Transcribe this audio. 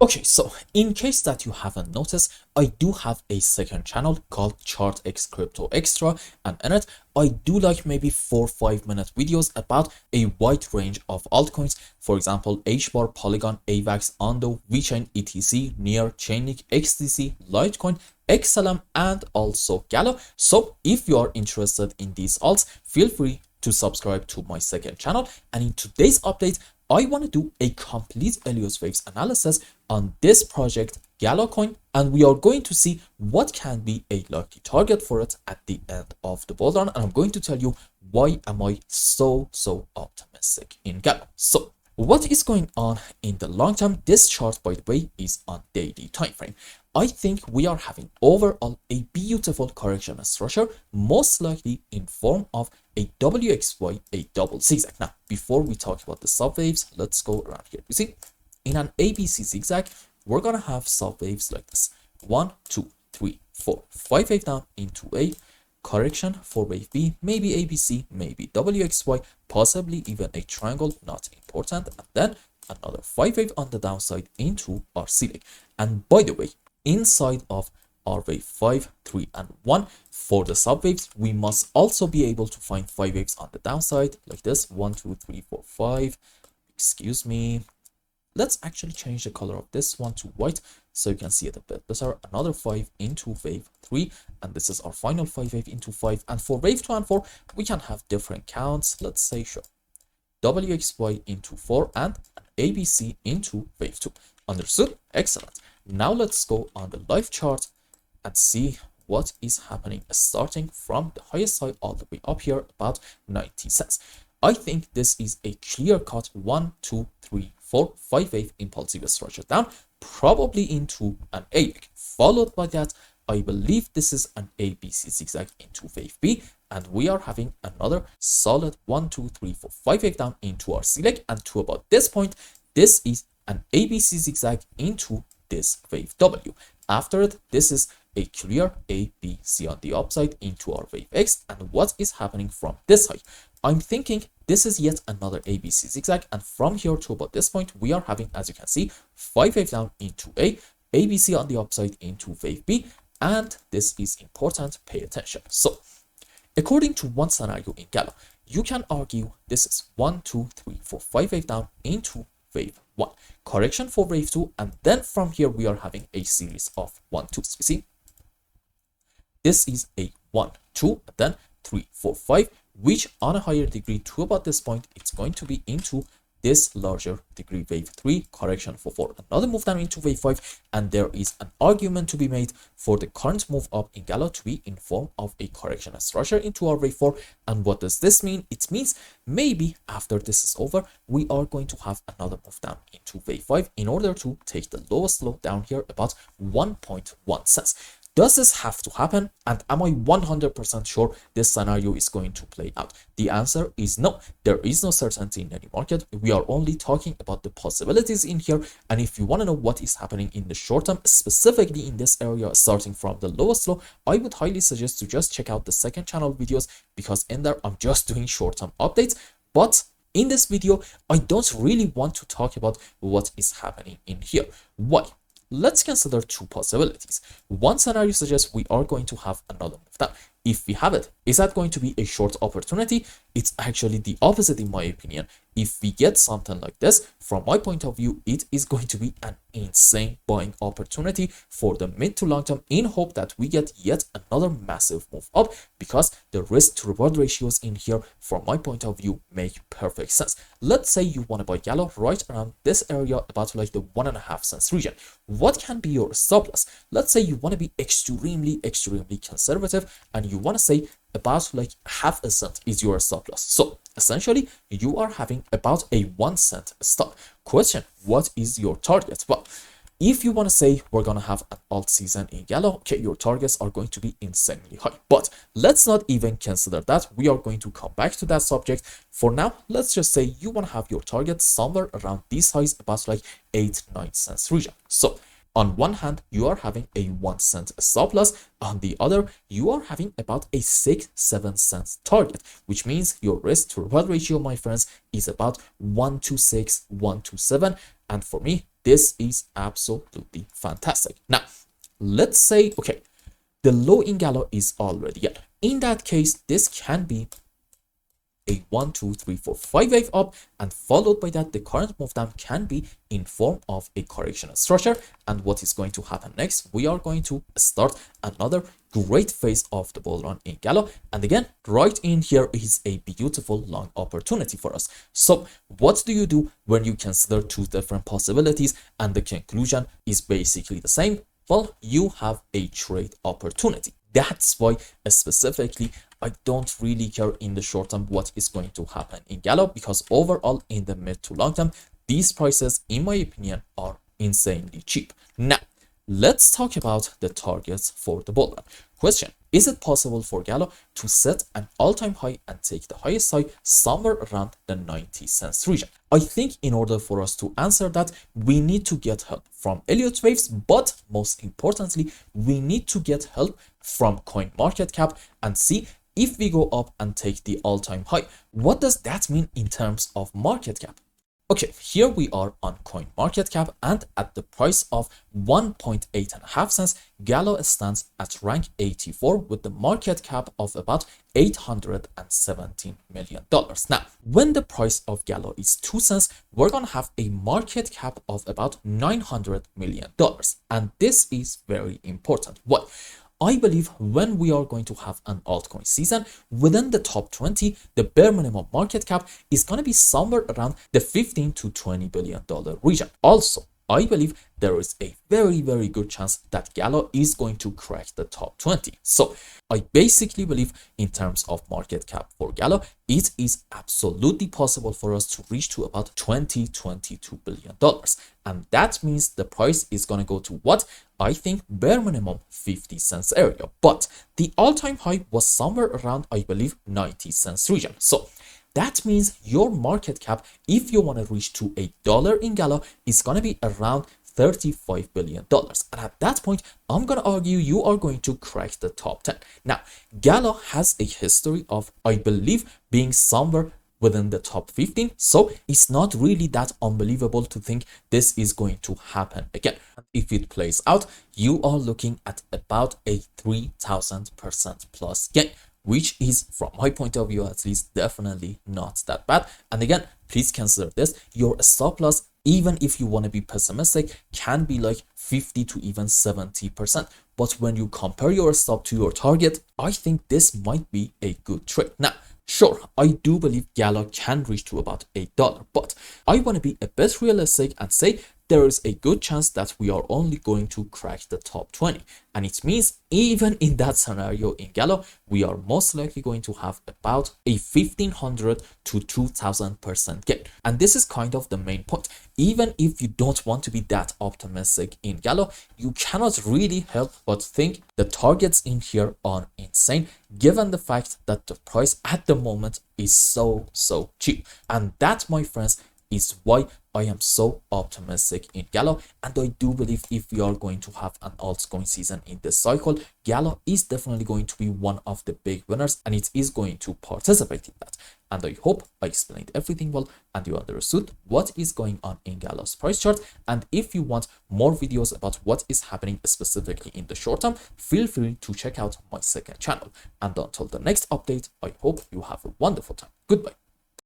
Okay, so in case that you haven't noticed, I do have a second channel called ChartX Crypto Extra, and in it, I do like maybe 4-5 minute videos about a wide range of altcoins. For example, HBAR, Polygon, AVAX, Ondo, VeChain, ETC, Near, Chainlink, XDC, Litecoin, XLM, and also GALA. So if you are interested in these alts, feel free to subscribe to my second channel. And in today's update, I want to do a complete Elliott Waves analysis on this project GALA coin, and we are going to see what can be a likely target for it at the end of the bull run, and I'm going to tell you why am I so optimistic in GALA. So what is going on in the long term? This chart, by the way, is on daily time frame. I think we are having overall a beautiful correction structure, most likely in form of a WXY, a double zigzag. Now, before we talk about the subwaves, let's go around here. You see, in an ABC zigzag, we're gonna have subwaves like this: 1, 2, 3, 4, 5 wave down into a correction for wave B, maybe ABC, maybe WXY, possibly even a triangle, not important, and then another 5 wave on the downside into our ceiling. And by the way, inside of our wave 5, 3, and 1 for the subwaves, we must also be able to find 5 waves on the downside like this: 1, 2, 3, 4, 5. Excuse me. Let's actually change the color of this one to white so you can see it a bit better. Another 5 into wave 3, and this is our final 5 wave into 5. And for wave 2 and 4, we can have different counts. Let's say sure, WXY into 4 and ABC into wave 2. Understood? Excellent. Now let's go on the live chart and see what is happening, starting from the highest side all the way up here, about 90 cents. I think this is a clear cut 1, 2, 3, 4, 5 wave impulsive structure down, probably into an A wave. Followed by that, I believe this is an ABC zigzag into wave B, and we are having another solid 1, 2, 3, 4, 5 wave down into our C leg, and to about this point, this is an ABC zigzag into this wave W. After it, this is a clear ABC on the upside into our wave X. And what is happening from this side? I'm thinking this is yet another ABC zigzag, and from here to about this point, we are having, as you can see, 5 wave down into A, ABC on the upside into wave B, and this is important, pay attention. So according to one scenario in GALA, you can argue this is 1, 2, 3, 4, 5 wave down into wave 1, correction for wave 2, and then from here we are having a series of 1, 2s. You see, this is a 1, 2, and then 3, 4, 5, which on a higher degree to about this point, it's going to be into this larger degree wave 3, correction for 4, another move down into wave 5, and there is an argument to be made for the current move up in GALA to be in form of a correction structure into our wave 4. And what does this mean? It means maybe after this is over, we are going to have another move down into wave 5 in order to take the lowest low down here about 1.1 cents. Does this have to happen? And am I 100% sure this scenario is going to play out? The answer is no. There is no certainty in any market. We are only talking about the possibilities in here. And if you want to know what is happening in the short term, specifically in this area, starting from the lowest low, I would highly suggest to just check out the second channel videos, because in there, I'm just doing short-term updates. But in this video, I don't really want to talk about what is happening in here. Why? Let's consider two possibilities. One scenario suggests we are going to have another move down. If we have it, is that going to be a short opportunity? It's actually the opposite in my opinion. If we get something like this, from my point of view, it is going to be an insane buying opportunity for the mid to long term, in hope that we get yet another massive move up, because the risk to reward ratios in here, from my point of view, make perfect sense. Let's say you want to buy GALA right around this area, about like the 1.5 cents region. What can be your stop loss? Let's say you want to be extremely conservative, and you want to say about like half a cent is your stop loss. So essentially, you are having about a 1 cent stop. Question: what is your target? Well, if you want to say we're going to have an alt season in GALA, okay, your targets are going to be insanely high. But let's not even consider that. We are going to come back to that subject. For now, let's just say you want to have your target somewhere around this size, about like 8-9 cents region. So on one hand, you are having a 1 cent stop loss. On the other, you are having about a 6-7 cents target, which means your risk to reward ratio, my friends, is about 1 to 6, 1 to 7. And for me, this is absolutely fantastic. Now, let's say, okay, the low in GALA is already here. In that case, this can be a 1, 2, 3, 4, 5 wave up, and followed by that, the current move down can be in form of a correctional structure. And what is going to happen next? We are going to start another great phase of the bull run in GALA. And again, right in here is a beautiful long opportunity for us. So what do you do when you consider two different possibilities and the conclusion is basically the same? Well, you have a trade opportunity. That's why specifically I don't really care in the short term what is going to happen in GALA, because overall in the mid to long term, these prices, in my opinion, are insanely cheap. Now, let's talk about the targets for the bull run. Question: is it possible for GALA to set an all-time high and take the highest high somewhere around the 90 cents region? I think in order for us to answer that, we need to get help from Elliott waves, but most importantly, we need to get help from coin market cap and see if we go up and take the all-time high. What does that mean in terms of market cap? Okay, here we are on coin market cap, and at the price of 1.8 cents, GALA stands at rank 84 with the market cap of about $817 million. Now, when the price of GALA is 2 cents, we're gonna have a market cap of about $900 million. And this is very important. Why? I believe when we are going to have an altcoin season, within the top 20, the bare minimum market cap is going to be somewhere around the $15 to $20 billion region. Also, I believe there is a very, very good chance that GALA is going to crack the top 20. So I basically believe in terms of market cap for GALA, it is absolutely possible for us to reach to about $22 billion. And that means the price is going to go to what? I think bare minimum 50 cents area. But the all-time high was somewhere around, I believe, 90 cents region. So that means your market cap, if you want to reach to $1 in GALA, is going to be around $35 billion. And at that point, I'm going to argue you are going to crack the top 10. Now, GALA has a history of, I believe, being somewhere within the top 15. So it's not really that unbelievable to think this is going to happen again. If it plays out, you are looking at about a 3000% plus gain, which is, from my point of view at least, definitely not that bad. And again, please consider this: your stop loss, even if you want to be pessimistic, can be like 50 to even 70%. But when you compare your stop to your target, I think this might be a good trade. Now, sure, I do believe GALA can reach to about $1, but I want to be a bit realistic and say there is a good chance that we are only going to crack the top 20. And it means even in that scenario in GALA, we are most likely going to have about a 1500 to 2000% gain. And this is kind of the main point. Even if you don't want to be that optimistic in GALA, you cannot really help but think the targets in here are insane, given the fact that the price at the moment is so cheap. And that, my friends, is why I am so optimistic in GALA. And I do believe if we are going to have an altcoin season in this cycle, GALA is definitely going to be one of the big winners, and it is going to participate in that. And I hope I explained everything well and you understood what is going on in GALA's price chart. And if you want more videos about what is happening specifically in the short term, feel free to check out my second channel. And until the next update, I hope you have a wonderful time. Goodbye.